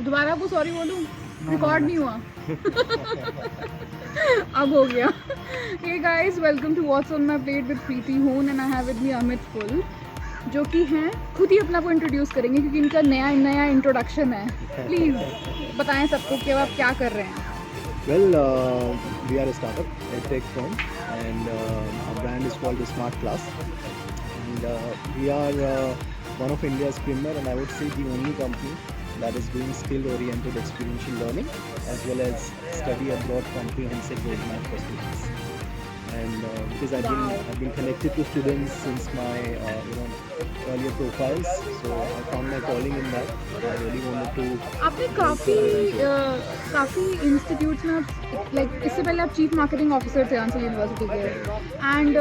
दोबारा आपको सॉरी बोलूँ? रिकॉर्ड नहीं हुआ। अब हो गया। Hey guys, welcome to What's on my plate with Preeti Hoon and I have with me Amit Full, जो कि हैं खुद ही अपना को इंट्रोड्यूस करेंगे क्योंकि इनका नया इंट्रोडक्शन है। प्लीज़ बताएं सबको कि अब आप क्या कर रहे हैं। Well, we are a startup, a tech firm, and our brand is called the Smart Class. And we are one of India's premier, and I would say the only company that is doing skill-oriented experiential learning as well as study abroad comprehensive roadmap for students. And because I've been connected to students since my earlier profiles, so I found my calling in that. I really wanted to. आपने काफ़ी institutes में like इससे पहले आप chief marketing officer थे answer university के and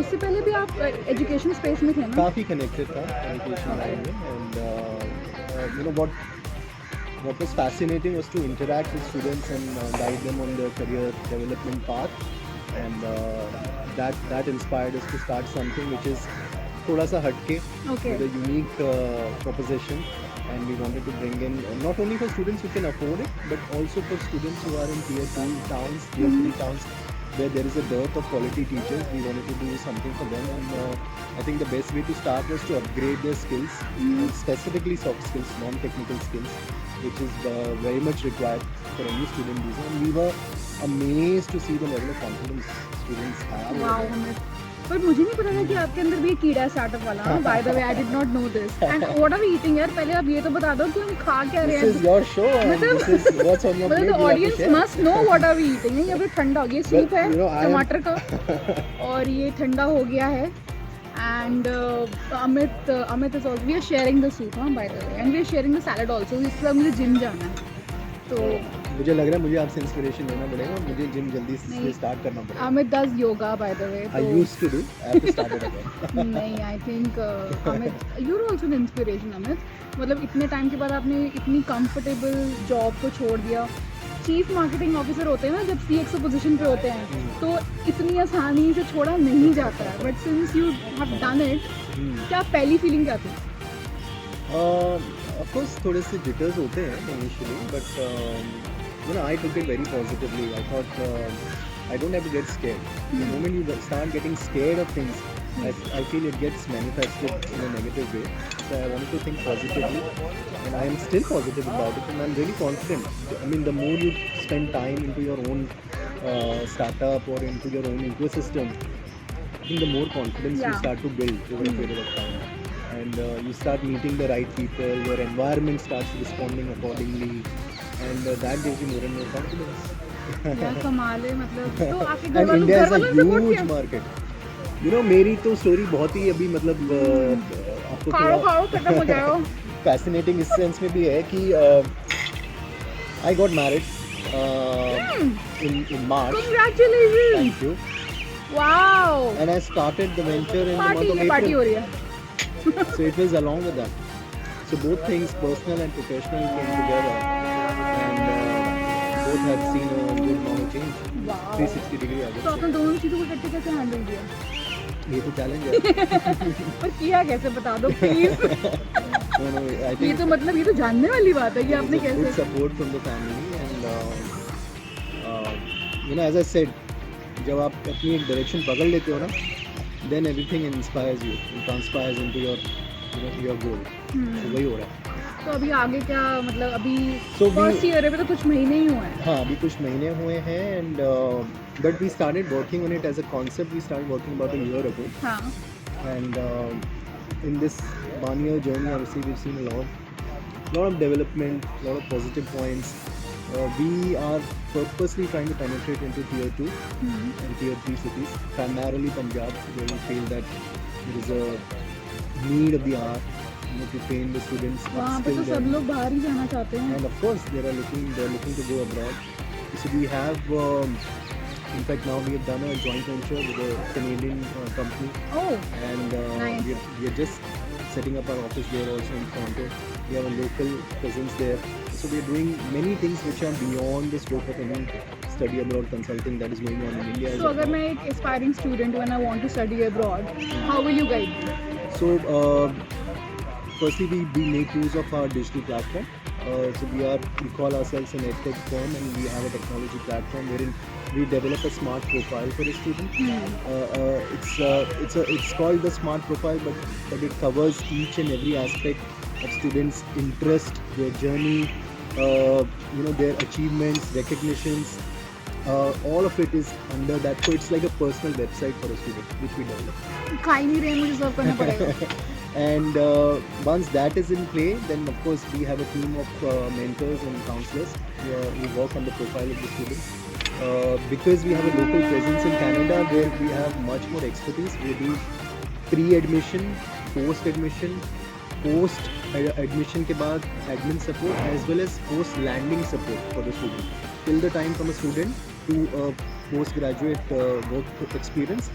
उससे पहले भी आप एजुकेशन स्पेस में थे ना? काफ़ी कनेक्टेड था एजुकेशन लाइन में and what was fascinating was to interact with students and guide them on their career development path, and that inspired us to start something which is thoda sa hatke, with a unique proposition, and we wanted to bring in not only for students who can afford it but also for students who are in tier 2 towns, tier 3 towns where there is a dearth of quality teachers. We wanted to do something for them, and I think the best way to start was to upgrade their skills, specifically soft skills, non-technical skills, which is very much required for any student visa. And we were amazed to see the level of confidence students have. Wow, पर मुझे नहीं पता था कि आपके अंदर भी एक कीड़ा है स्टार्टअप वाला। By the way I did not know this and what are we eating यार, पहले आप ये तो बता दो कि हम खा क्या रहे हैं। This is your show and this is what's on your plate. मतलब audience must know what are we eating. ये अभी ठंडा हो गया, सूप है टमाटर का और ये ठंडा हो गया है and Amit is also we are sharing the soup by the way and we are sharing the salad also. इसके बाद मुझे जिम जाना है तो मुझे लग रहा है मुझे आपसे इंस्पिरेशन लेना पड़ेगा, मुझे जिम जल्दी से स्टार्ट करना पड़ेगा। Amit does yoga bye the way. I used to do. I have to start it again. नहीं, I think Amit you are also the inspiration. Amit मतलब इतने टाइम के बाद आपने इतनी कंफर्टेबल जॉब को छोड़ दिया। चीफ मार्केटिंग ऑफिसर होते हैं ना जब CXO पोजीशन पे होते हैं तो इतनी आसानी से छोड़ा नहीं जाता है, but since you have done it, क्या पहली फीलिंग क्या थी? Of course थोड़े से jitters होते हैं initially, but I took it very positively. I thought I don't have to get scared. The moment you start getting scared of things, I feel it gets manifested in a negative way. So I wanted to think positively, and I am still positive about it, and I'm really confident. I mean, the more you spend time into your own startup or into your own ecosystem, I think the more confidence you start to build over a period of time. And you start meeting the right people, your environment starts responding accordingly, and that gives you more and more confidence. यार कमाल है मतलब। तो आपके घर And वालों India is a support huge किया? market. मेरी तो स्टोरी बहुत ही अभी मतलब आपको खाओ खत्म हो जाओ। फैसिनेटिंग इस सेंस में भी है कि I got married in March. Congratulations! Thank you. Wow! And I started the venture in the month of party हो April. रही है। So it was along with that. So both things, personal and professional, came together, and both have seen a good amount of change. Wow. 360 degree. I तो would आपने say. दोनों चीजों को इकट्ठे कैसे हैंडल किया? ये तो चैलेंज है. पर किया कैसे बता दो प्लीज। No, I ये think तो मतलब ये तो जानने वाली बात है कि आपने good कैसे। support from the family, and as I said, जब आप अपनी एक डायरेक्शन पकड़ लेते हो ना, then everything inspires you, it transpires into your goal. So वही हो रहा है. तो अभी आगे क्या मतलब अभी So फर्स्ट ईयर है तो कुछ महीने ही हुए हैं। हाँ, अभी कुछ महीने हुए हैं, and but we started working on it as a concept. We started working about a year ago, हाँ and in this 1 year journey, obviously we've seen a lot of development, a lot of positive points. We are purposely trying to penetrate into tier 2 and tier 3 cities, primarily Punjab, where we feel that there is a need of the hour, to train the students, वहाँ पे तो upskill सब them. लोग बाहर ही जाना चाहते हैं। And of course they're looking to go abroad. So we have in fact now we have done a joint venture with a Canadian company, oh and Nice. we are just setting up our office there also in Toronto. We have a local presence there, so we are doing many things which are beyond the scope of any study abroad consulting that is going on in India. तो अगर मैं एक aspiring student when I want to study abroad, how will you guide me? So firstly we make use of our digital platform. So we call ourselves an edtech firm, and we have a technology platform wherein we develop a smart profile for a student. It's called the smart profile, but it covers each and every aspect of students' interest, their journey, their achievements, recognitions. All of it is under that. So it's like a personal website for a student which we develop. खा ही नहीं रहे, मुझे सर्व करना पड़ेगा. And once that is in play, then of course we have a team of mentors and counselors who work on the profile of the students. Because we have a local presence in Canada where we have much more expertise, we do pre-admission, post-admission, post-admission के बाद admin support, as well as post-landing support for the student. Till the time from a student to a postgraduate work experience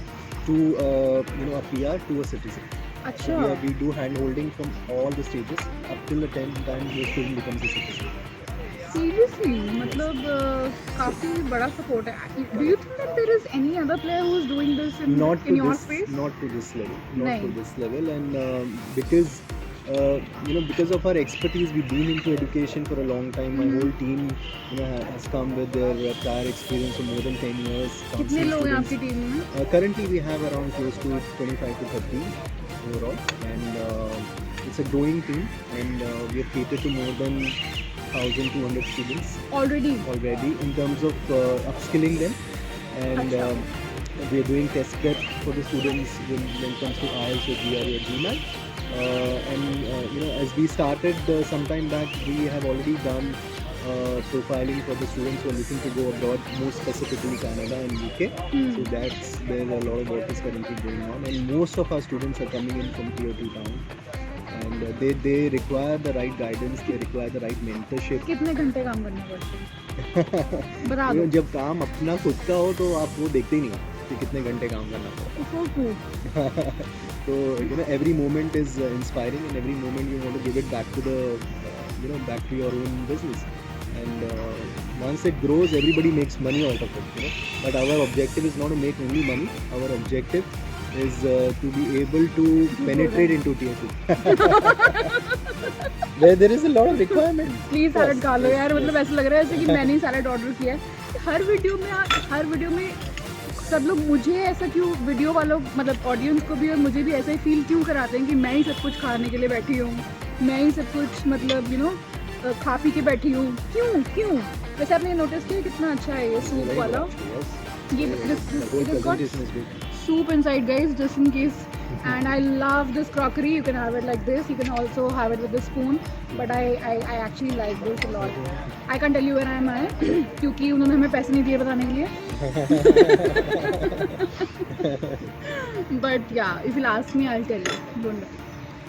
to a PR to a citizen. अच्छा. So we do hand holding from all the stages up till the time the student becomes a citizen. Seriously, मतलब काफी बड़ा support है. Do you think that there is any other player who is doing this in your space? Not to this level. Nahin. To this level, and because of our expertise, we've been into education for a long time. My whole team, has come with their prior experience of more than 10 years. कितने counseling लोग हैं students. आपकी team में? Currently, we have around close to 25 to 30 overall, and it's a growing team, and we have catered to more than 1,200 students Already. in terms of upskilling them, and we are doing test prep for the students when it comes to IELTS or GRE or GMAT. As we started some time back, we have already done profiling for the students who are looking to go abroad, more specifically Canada and UK. So there's a lot of work is currently going on, and most of our students are coming in from tier 2 town, and they require the right guidance, they require the right mentorship. कितने घंटे काम करने पड़ते हैं? बता दो. जब काम अपना खुद का हो तो आप वो देखते ही नहीं कि कितने घंटे काम करना पड़ता So true. है. So every moment is inspiring, and every moment you want to give it back to the back to your own business, and once it grows, everybody makes money out of it, but our objective is not to make only money. Our objective is to be able to penetrate into tier 2 where there is a lot of requirement. Please salad खा लो यार. मतलब ऐसा लग रहा है जैसे कि मैंने ही सैलड ऑर्डर किया है. हर वीडियो में सब लोग मुझे ऐसा क्यों, वीडियो वालों मतलब ऑडियंस को भी और मुझे भी ऐसा ही फील क्यों कराते हैं कि मैं ही सब कुछ खाने के लिए बैठी हूँ, मैं ही सब कुछ मतलब खा पी के बैठी हूँ. क्यों? वैसे आपने नोटिस किया कितना अच्छा है ये सूप वाला. ये soup inside, guys, just in case. And I love this crockery. You can have it like this, you can also have it with a spoon, but I actually like this a lot. I can't tell you where I am क्योंकि उन्होंने हमें पैसे नहीं दिए बताने के लिए. But yeah, if you'll ask me, I'll tell you. Don't know.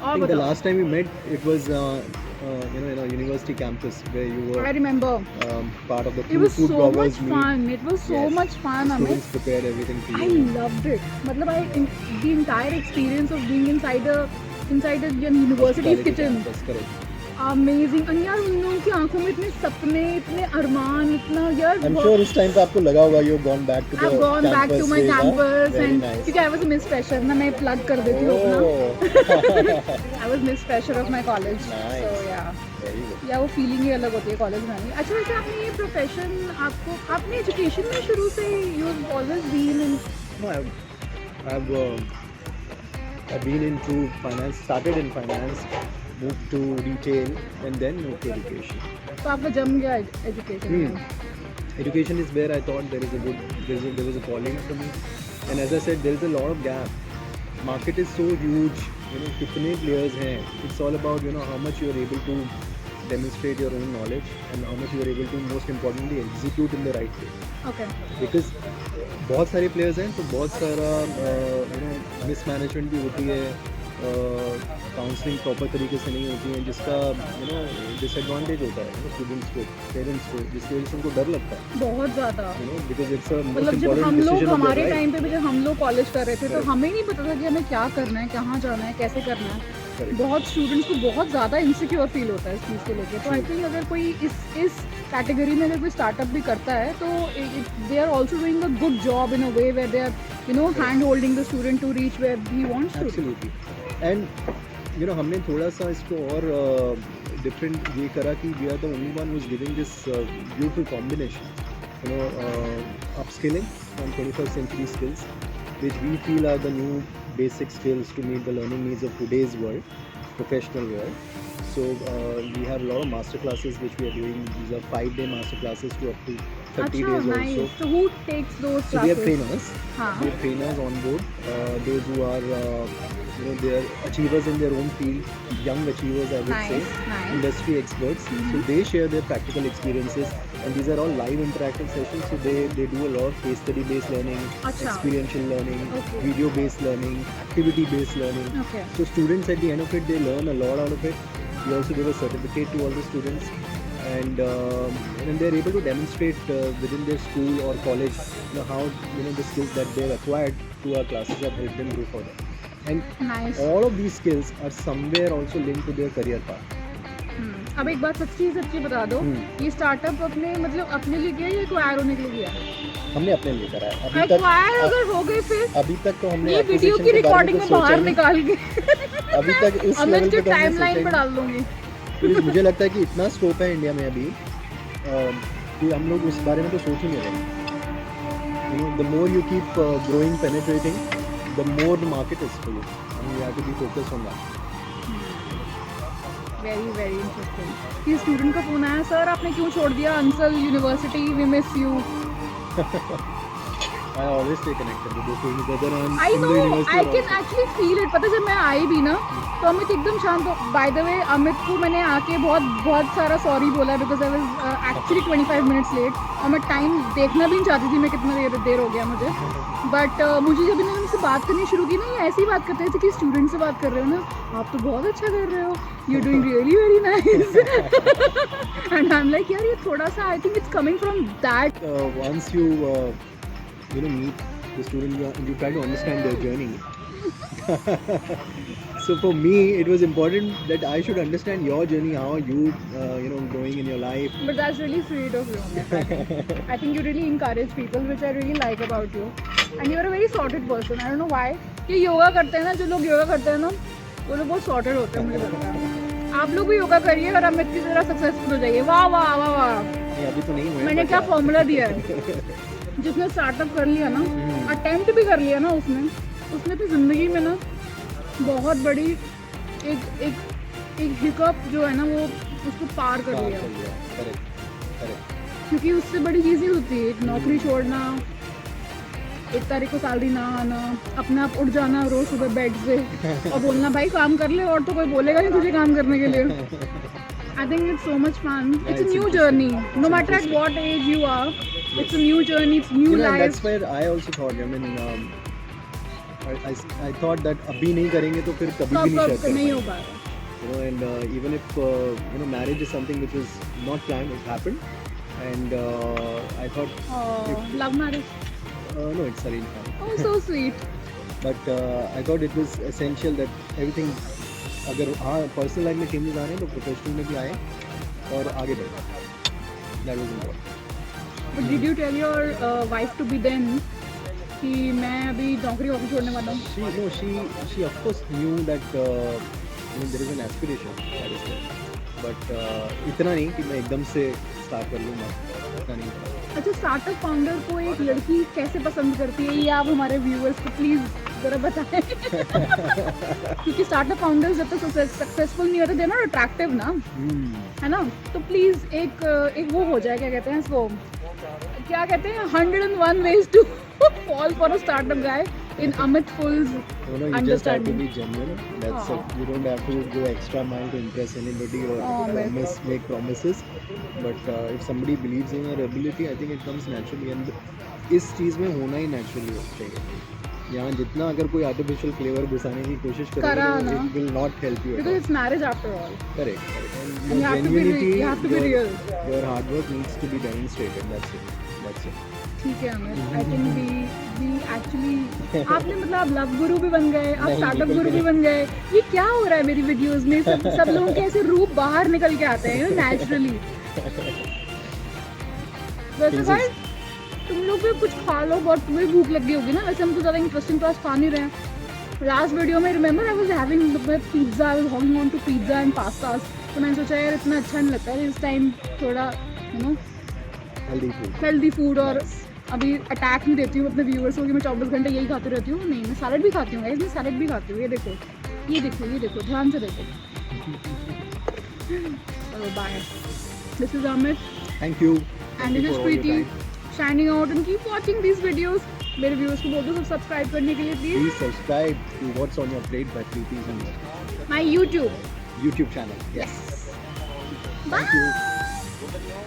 I think the last time we met, it was in a university campus where you were I remember. Part of the It was food so bloggers much meet. fun. It was so Yes. much fun, Amit. Students prepared everything for I you. loved it. मतलब the entire experience of being inside a university's kitchen. That's correct. Amazing. And यार उन लोगों की आंखों में इतने सपने, इतने अरमान, इतना यार. I'm sure उस time पे आपको लगा होगा you've gone back to the I've gone back to my days, huh? campus, Very and nice. क्योंकि I was a Miss Fresher ना, मैं plug कर देती हूँ अपना. Oh. I was Miss Fresher of my college. Nice. So yeah. Very good. या वो feeling ही अलग होती है कॉलेज में आने. अच्छा वैसे आपने ये प्रोफेशन आपने एजुकेशन में शुरू से you always been in. No, I've been into finance, started in finance, moved to retail, and then moved to education. तो आपका जम गया एजुकेशन में. Education is where I thought there was a calling for me, and as I said, there is a lot of gap. Market is so huge, कितने players हैं. It's all about how much you are able to demonstrate your own knowledge, and how much you are able to, most importantly, execute in the right way. Okay. Because बहुत सारे players हैं, तो बहुत सारा mismanagement भी होती है, counselling proper तरीके से नहीं होती है, जिसका डिसएडवांटेज होता है स्टूडेंट्स को, पेरेंट्स को, जिसकी वजह से उनको डर लगता है बहुत ज़्यादा. बिकॉज इट्स अ मोस्ट मतलब जब हम इंपॉर्टेंट लोग डिसीजन ऑफ हमारे योर टाइम पे भी जब हम लोग कॉलेज कर रहे थे तो Correct. हमें नहीं पता था कि हमें क्या करना है, कहाँ जाना है, कैसे करना है. Correct. बहुत स्टूडेंट्स को बहुत ज़्यादा इनसिक्योर फील होता है इस चीज़ को लेके. तो आई थिंक अगर कोई इस कैटेगरी में अगर कोई स्टार्टअप भी करता है तो they are also doing a good job in a way where they are hand holding the student to reach where he wants to. Absolutely. And हमने थोड़ा सा इसको और डिफरेंट ये करा कि we are the only one who is giving this beautiful combination, upskilling on 21st century skills, which we feel are the new basic skills to meet the learning needs of today's world, professional world. So we have a lot of master classes which we are doing. These are 5-day master classes to up to 30 अच्छा, days nice. also. So who takes those So we have classes? trainers. हाँ. We have trainers on board. Those who are they are achievers in their own field, young achievers I would Nice, say, nice. industry experts. So they share their practical experiences, and these are all live interactive sessions. So they do a lot of case study based learning, Acha. experiential learning, Okay. video based learning, activity based learning. Okay. So students at the end of it, they learn a lot out of it. We also give a certificate to all the students, and they're able to demonstrate within their school or college, how the skills that they've acquired through our classes have helped them go further. And Nice. all of these skills are somewhere also linked to their career path. अब एक बात सच्ची बता दो, ये startup अपने मतलब अपने लिए किया या एक्वायर होने के लिए किया? हमने अपने लिए करा है अभी तक। एक्वायर अगर हो गए फिर अभी तक तो हमने ये वीडियो acquisition की के बारे रिकॉर्डिंग तो में सोचा बाहर नहीं। निकाल के अभी तक इस अब मैं लेवल इसके पे तो हमने टाइमलाइन सोचा पे ही डाल दूंगी। नहीं। मुझे लगता है कि इतना स्कोप है इंडिया में अभी कि हम लोग उस बारे में तो सोच ही नहीं रहे। The more you keep growing, penetrating, the more the market is for you. And you have to be focused on that. Very very interesting. ये स्टूडेंट का फोन आया, सर आपने क्यों छोड़ दिया Ansal university, we miss you. I always stay connected with the students whether I'm I in no, the university I or can outside. Actually feel it. पता है जब मैं आई भी ना तो अमित एकदम शांत हो। बाय द वे अमित को मैंने आके बहुत सारा सॉरी बोला because I was actually 25 minutes late, और मैं टाइम देखना भी नहीं चाहती थी मैं कितना देर हो गया मुझे। बट मुझे जब इन्होंने मुझसे बात करनी शुरू की ना, ये ऐसी बात करते थे कि स्टूडेंट से बात कर रहे हो ना, आप तो बहुत अच्छा कर रहे हो, you doing really very nice. And I am like यार ये थोड़ा सा I think it's coming from that. Once you meet the student, you try to understand their journey. So for me, it was important that I should understand your journey, how you growing in your life. But that's really sweet of you. I think you really encourage people, which I really like about you. And you're a very sorted person. I don't know why. ये योगा करते हैं ना, जो लोग योगा करते हैं ना, वो लोग बहुत sorted होते हैं मुझे लगता है। आप लोग भी योगा करिए और अमित की तरह सक्सेसफुल हो जाइए। वाह वाह वाह वाह। नहीं, अभी तो नहीं हुआ है, मैंने but क्या yeah. फॉर्मूला दिया है जिसने स्टार्टअप कर लिया ना, अटेम्प्ट भी कर लिया ना उसने अपनी ज़िंदगी में ना बहुत बड़ी एक हिकअप जो है ना वो उसको पार कर लिया। Correct. क्योंकि उससे बड़ी चीज़ें होती है, एक नौकरी छोड़ना, 1 तारीख को सैलरी ना आना, अपने आप उठ जाना रोज सुबह बेड से और बोलना भाई काम कर ले, और तो कोई बोलेगा नहीं तुझे काम करने के लिए। I think it's so much fun. It's a it's new interesting. journey. No It's matter at interesting. what age you are, it's a new journey, it's new And life. that's where I also thought. I mean, I thought that अभी नहीं करेंगे तो फिर कभी भी नहीं शायद कर नहीं हो पाएंगे। पा रहा। And even if marriage is something which was not planned, it happened, and I thought Love marriage. no, it's arranged marriage. Oh, so sweet. But I thought it was essential that everything, अगर हाँ personal life में changes आ रहे हैं तो professional में भी आए और आगे बढ़े। That was important. But did you tell your wife to be then कि मैं अभी नौकरी वोकरी छोड़ने वाला हूँ? She of course knew that there is an aspiration that is there, but इतना नहीं कि मैं एकदम से स्टार्ट कर लूँगा, इतना नहीं था। अच्छा, स्टार्टअप फाउंडर को एक लड़की कैसे पसंद करती है ये आप हमारे व्यूअर्स को प्लीज जरा बताएं। क्योंकि स्टार्टअप फाउंडर्स जब तक सक्सेसफुल नहीं होते, दे नॉट अट्रैक्टिव ना, है ना? तो प्लीज एक वो हो जाए, क्या कहते हैं इसको, क्या कहते हैं 101 ways to fall for a startup guy in Amit Full's You just have to understanding. be genuine. That's it. You don't have to go extra mile to impress anybody or man. make promises. But if somebody believes in your ability, I think it comes naturally. And इस चीज़ में होना ही naturally चाहिए। यहाँ जितना अगर कोई artificial flavor घुसाने की कोशिश करा करेगा, ना। it will not help you. at because all. it's marriage after all. Correct. And you have to be you have to be real. Your hard work needs to be demonstrated. That's it. ठीक है Amit, I think we actually आपने मतलब आप love गुरु भी बन गए, आप नहीं, स्टार्टअप बिल्कुल गुरु भी नहीं। बन गए। ये क्या हो रहा है मेरी वीडियोस में? सब लोगों के ऐसे रूप बाहर निकल के आते हैं नेचुरली। वैसे भाई तुम लोग भी कुछ खा लो, बहुत तुम्हें भूख लगी होगी ना? वैसे हम तो ज़्यादा इंटरेस्टिंग क्लास खा नहीं रहे हैं। लास्ट वीडियो में remember I was having pizza, I was hogging on to pizza and pastas, तो मैंने सोचा यार इतना अच्छा नहीं लगता है, इस टाइम थोड़ा यू नो हेल्दी फूड। और अभी अटैक नहीं देती हूँ अपने व्यूअर्स को कि मैं 24 घंटे यही खाती रहती हूँ, नहीं मैं सैलड भी खाती हूँ गाइस, मैं सैलड भी खाती हूँ, ये देखो ये देखो ये देखो, ध्यान से देखो। चलो bye, this is Amit thank you and this is Preeti shining out and keep watching this videos. मेरे व्यूअर्स को बोल दो सब सब्सक्राइब करने के लिए please. Please subscribe to what's on your plate by Preeti my YouTube YouTube channel. yes Thank you.